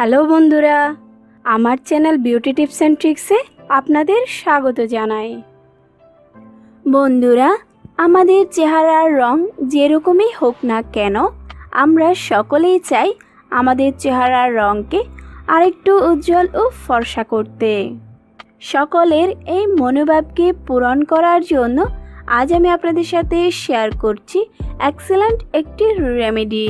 Hello বন্ধুরা, আমার channel beauty tips and ট্রিক্সে আপনাদের স্বাগত জানাই। বন্ধুরা, আমাদের চেহারার রং যেরকমই হোক না কেন, আমরা সকলেই চাই আমাদের চেহারার রঙকে আরেকটু উজ্জ্বল ও ফর্সা করতে। সকলের এই মনোভাবকে পূরণ করার জন্য আজ আমি আপনাদের সাথে শেয়ার করছি এক্সেলেন্ট একটি রেমেডি।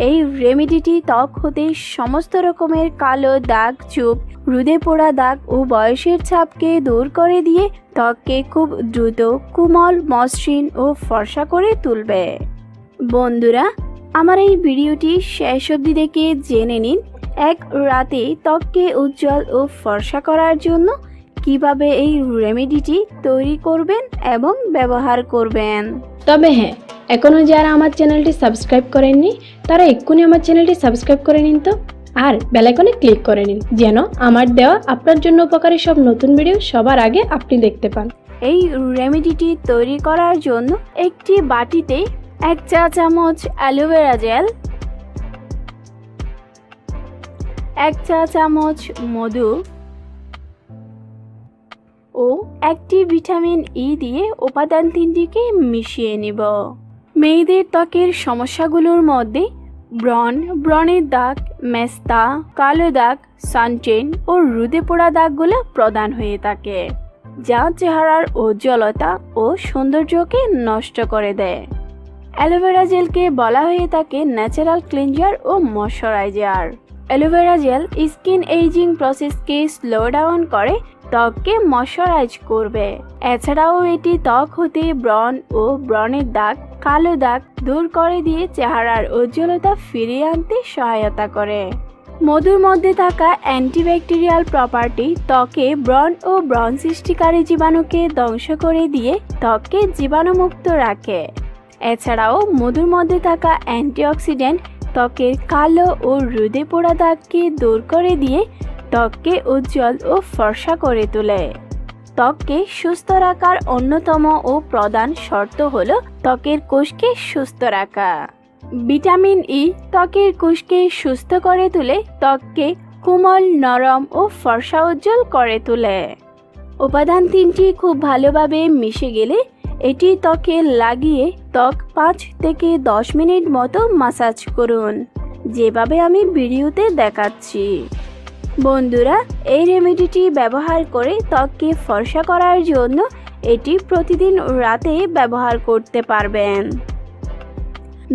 এই রেমেডিটি ত্বক হতে সমস্ত রকমের কালো দাগ, চুপ, রোদে পোড়া দাগ ও বয়সের ছাপকে দূর করে দিয়ে ত্বককে খুব দ্রুত কোমল, মসৃণ ও ফর্সা করে তুলবে। বন্ধুরা, আমার এই ভিডিওটি শেষ অবধি দেখে জেনে নিন এক রাতে ত্বককে উজ্জ্বল ও ফর্সা করার জন্য কিভাবে এই রেমেডিটি তৈরি করবেন এবং ব্যবহার করবেন। তবে হ্যাঁ, এখনও যারা আমার চ্যানেলটি সাবস্ক্রাইব করেননি তারা এক্ষুনি আমার চ্যানেলটি সাবস্ক্রাইব করে নিন তো, আর বেল আইকনে ক্লিক করে নিন যেন আমার দেওয়া আপনার জন্য উপকারী সব নতুন ভিডিও সবার আগে আপনি দেখতে পান। এই রেমেডিটি তৈরি করার জন্য একটি বাটিতে 1 চা চামচ অ্যালোভেরা জেল, 1 চা চামচ মধু ও একটি ভিটামিন ই দিয়ে উপাদান 3টিকে মিশিয়ে নিব। মেয়েদের ত্বকের সমস্যাগুলোর মধ্যে ব্রণের দাগ, মেস্তা, কালো দাগ, সানটেন ও রোদে পোড়া দাগগুলো প্রধান হয়ে থাকে, যা চেহারার উজ্জ্বলতা ও সৌন্দর্যকে নষ্ট করে দেয়। অ্যালোভেরা জেলকে বলা হয়ে থাকে ন্যাচারাল ক্লিনজার ও moisturiser. Aloe vera gel skin ageing প্রসেসকে স্লো ডাউন করে ত্বককে ময়শ্চারাইজ করবে। এছাড়াও এটি ত্বক হতে ব্রণ ও ব্রণের দাগ, কালো দাগ দূর করে দিয়ে চেহারার উজ্জ্বলতা ফিরিয়ে আনতে সহায়তা করে। মধুর মধ্যে থাকা অ্যান্টিব্যাকটেরিয়াল প্রপার্টি ত্বকে ব্রণ ও ব্রণ সৃষ্টিকারী জীবাণুকে ধ্বংস করে দিয়ে ত্বককে জীবাণুমুক্ত রাখে। এছাড়াও মধুর মধ্যে থাকা অ্যান্টিঅক্সিডেন্ট ত্বকের কালো ও রোদে পোড়া দাগকে দূর করে দিয়ে ত্বককে উজ্জ্বল ও ফর্সা করে তোলে। ত্বককে সুস্থ রাখার অন্যতম ও প্রধান শর্ত হল ত্বকের কোষকে সুস্থ রাখা। ভিটামিন ই ত্বকের কোষকে সুস্থ করে তুলে ত্বককে কোমল, নরম ও ফর্সা উজ্জ্বল করে তোলে। উপাদান 3টি খুব ভালোভাবে মিশে গেলে এটি ত্বকে লাগিয়ে ত্বক 5 থেকে 10 মিনিট মতো মাসাজ করুন, যেভাবে আমি ভিডিওতে দেখাচ্ছি। বন্ধুরা, এই রেমেডিটি ব্যবহার করে ত্বককে ফর্সা করার জন্য এটি প্রতিদিন রাতে ব্যবহার করতে পারবেন।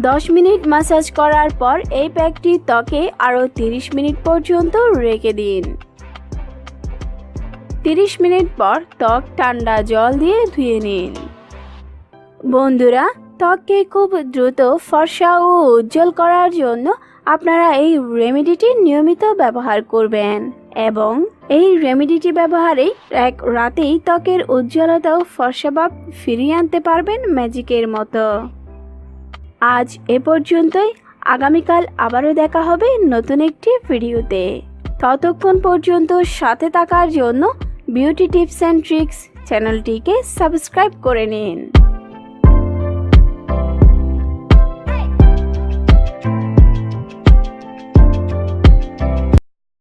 10 মিনিট মাসাজ করার পর এই প্যাকটি ত্বকে আরও 30 মিনিট পর্যন্ত রেখে দিন। 30 মিনিট পর ত্বক ঠান্ডা জল দিয়ে ধুয়ে নিন। বন্ধুরা, ত্বককে খুব দ্রুত ফর্সা ও উজ্জ্বল করার জন্য আপনারা এই রেমেডিটি নিয়মিত ব্যবহার করবেন এবং এই রেমেডিটি ব্যবহারে এক রাতেই ত্বকের উজ্জ্বলতা ও ফর্সা ভাব ফিরিয়ে আনতে পারবেন ম্যাজিকের মতো। আজ এ পর্যন্তই। আগামীকাল আবারও দেখা হবে নতুন একটি ভিডিওতে। ততক্ষণ পর্যন্ত সাথে থাকার জন্য বিউটি টিপস অ্যান্ড ট্রিক্স চ্যানেলটিকে সাবস্ক্রাইব করে নিন।